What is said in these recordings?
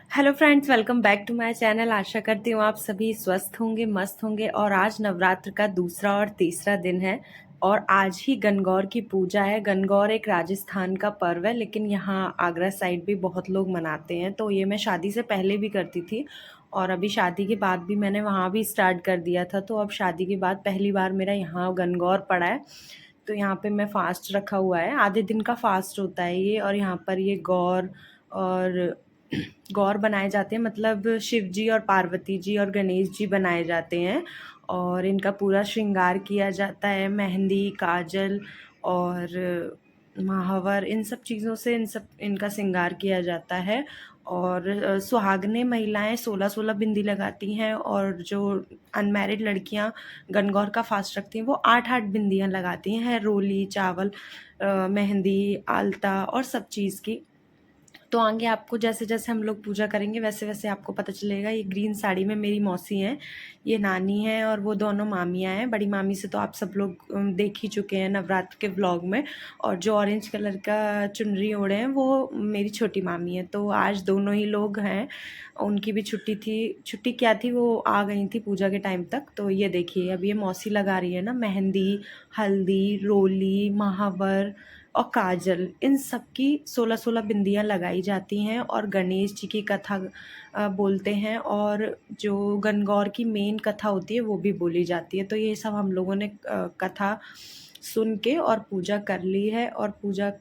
Hello friends, welcome back to my channel. आशा करती हूँ आप सभी स्वस्थ होंगे, मस्त होंगे। और आज नवरात्र का दूसरा और तीसरा दिन है और आज ही गणगौर की पूजा है। गणगौर एक राजस्थान का पर्व है, लेकिन यहाँ आगरा साइड भी बहुत लोग मनाते हैं। तो ये मैं शादी से पहले भी करती थी और अभी शादी के बाद भी मैंने वहाँ भी स्टार्ट कर दिया था। तो अब शादी के बाद पहली बार मेरा यहाँ गणगौर पड़ा है। तो यहाँ पे मैं फास्ट रखा हुआ है, आधे दिन का फास्ट होता है ये। और यहाँ पर ये गौर और गौर बनाए जाते हैं, मतलब शिव जी और पार्वती जी और गणेश जी बनाए जाते हैं। और इनका पूरा श्रृंगार किया जाता है, मेहंदी, काजल और महावर, इन सब चीज़ों से इनका श्रृंगार किया जाता है। और सुहागने महिलाएं 16-16 बिंदी लगाती हैं और जो अनमैरिड लड़कियां गणगौर का फास्ट रखती हैं वो 8-8 बिंदियां लगाती हैं, रोली, चावल, मेहंदी, आलता और सब चीज़ की। तो आगे आपको जैसे जैसे हम लोग पूजा करेंगे वैसे वैसे आपको पता चलेगा। ये ग्रीन साड़ी में मेरी मौसी हैं, ये नानी है और वो दोनों मामियाँ हैं। बड़ी मामी से तो आप सब लोग देख ही चुके हैं नवरात्र के व्लॉग में। और जो ऑरेंज कलर का चुनरी ओढ़े हैं वो मेरी छोटी मामी है। तो आज दोनों ही लोग हैं, उनकी भी छुट्टी थी। छुट्टी क्या थी, वो आ गई थी पूजा के टाइम तक। तो ये देखिए, अब ये मौसी लगा रही है ना मेहंदी, हल्दी, रोली, महावर और काजल, इन सब की 16-16 बिंदियाँ लगाई जाती हैं। और गणेश जी की कथा बोलते हैं और जो गणगौर की मेन कथा होती है वो भी बोली जाती है। तो ये सब हम लोगों ने कथा सुन के और पूजा कर ली है। और पूजा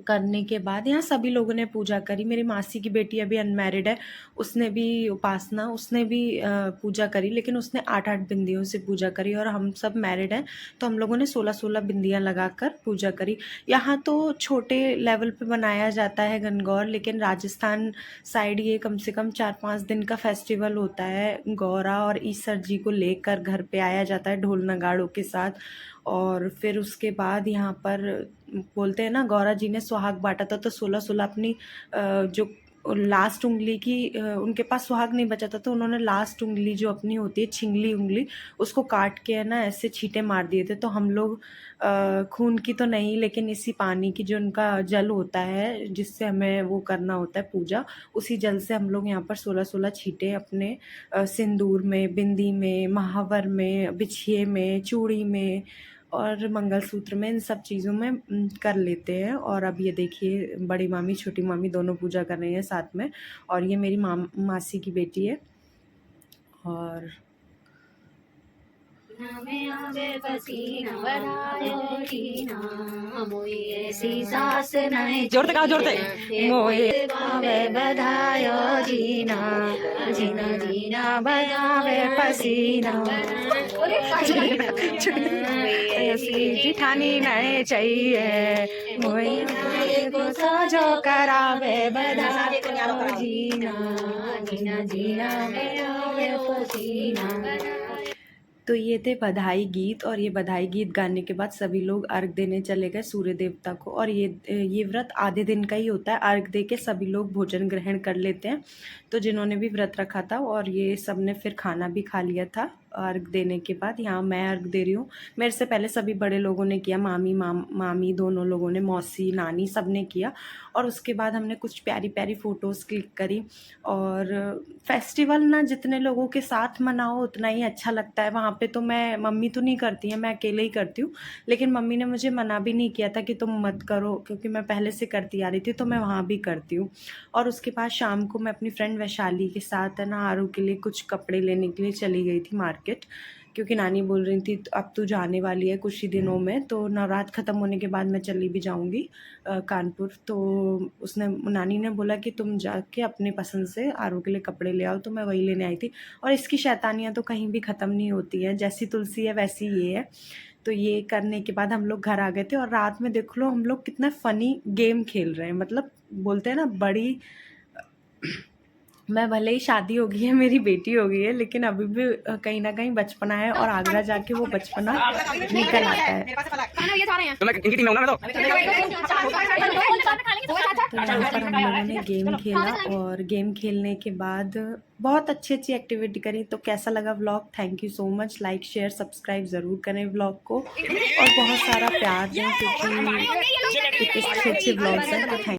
करने के बाद यहाँ सभी लोगों ने पूजा करी। मेरी मासी की बेटी अभी अनमैरिड है, उसने भी उपासना, उसने भी पूजा करी, लेकिन उसने 8-8 बिंदियों से पूजा करी। और हम सब मैरिड हैं तो हम लोगों ने 16-16 बिंदियाँ लगाकर पूजा करी। यहाँ तो छोटे लेवल पे बनाया जाता है गणगौर, लेकिन राजस्थान साइड ये कम से कम 4-5 दिन का फेस्टिवल होता है। गौरा और ईसर जी को लेकर घर पे आया जाता है ढोल नगाड़ों के साथ। और फिर उसके बाद यहाँ पर बोलते हैं ना, गौरा जी ने सुहाग बांटा था तो 16-16 अपनी जो लास्ट उंगली की, उनके पास सुहाग नहीं बचा था तो उन्होंने लास्ट उंगली जो अपनी होती है छिंगली उंगली, उसको काट के है ना ऐसे छींटे मार दिए थे। तो हम लोग खून की तो नहीं, लेकिन इसी पानी की जो उनका जल होता है जिससे हमें वो करना होता है पूजा, उसी जल से हम लोग यहाँ पर 16-16 छींटे अपने सिंदूर में, बिंदी में, महावर में, बिछिए में, चूड़ी में और मंगलसूत्र में, इन सब चीज़ों में कर लेते हैं। और अब ये देखिए, बड़ी मामी छोटी मामी दोनों पूजा कर रही हैं साथ में। और ये मेरी मासी की बेटी है। और जोरते कहा, जोरते मोए बधायो जीना, जीना जीना बजावे पसीना, जिठानी नहीं चाहिए मोए को साजो करावे बधायो जीना, जीना जीना बजावे पसीना। तो ये थे बधाई गीत। और ये बधाई गीत गाने के बाद सभी लोग अर्घ देने चले गए सूर्य देवता को। और ये व्रत आधे दिन का ही होता है। अर्घ दे के सभी लोग भोजन ग्रहण कर लेते हैं। तो जिन्होंने भी व्रत रखा था और ये सब ने फिर खाना भी खा लिया था अर्घ देने के बाद। यहाँ मैं अर्घ दे रही हूँ, मेरे से पहले सभी बड़े लोगों ने किया, मामी दोनों लोगों ने, मौसी, नानी, सब ने किया। और उसके बाद हमने कुछ प्यारी प्यारी फ़ोटोज़ क्लिक करी। और फेस्टिवल ना जितने लोगों के साथ मनाओ उतना ही अच्छा लगता है। वहाँ पे तो मम्मी तो नहीं करती है, मैं अकेले ही करती हूँ। लेकिन मम्मी ने मुझे मना भी नहीं किया था कि तुम मत करो, क्योंकि मैं पहले से करती आ रही थी तो मैं वहाँ भी करती हूँ। और उसके बाद शाम को मैं अपनी फ्रेंड वैशाली के साथ है ना आरू के लिए कुछ कपड़े लेने के लिए चली गई थी मार्केट, क्योंकि नानी बोल रही थी अब तू जाने वाली है कुछ ही दिनों में, तो नवरात्र ख़त्म होने के बाद मैं चली भी जाऊंगी कानपुर। तो उसने, नानी ने बोला कि तुम जाके अपने पसंद से आरू के लिए कपड़े ले आओ, तो मैं वही लेने आई थी। और इसकी शैतानियाँ तो कहीं भी ख़त्म नहीं होती हैं, जैसी तुलसी है वैसी ये है। तो ये करने के बाद हम लोग घर आ गए थे। और रात में देख लो हम लोग कितना फ़नी गेम खेल रहे हैं, मतलब बोलते हैं ना बड़ी, मैं भले ही शादी हो गई है, मेरी बेटी हो गई है, लेकिन अभी भी कहीं ना कहीं बचपना है और आगरा जाके वो बचपना निकल आता है। तो यहाँ पर हम लोगों ने गेम खेला और गेम खेलने के बाद बहुत अच्छी अच्छी एक्टिविटी करी। तो कैसा लगा vlog? Thank you so much. Like share subscribe ज़रूर करें व्लॉग को और बहुत सारा प्यार दें, क्योंकि इतने अच्छे अच्छे व्लॉग्स हैं। तो थैंक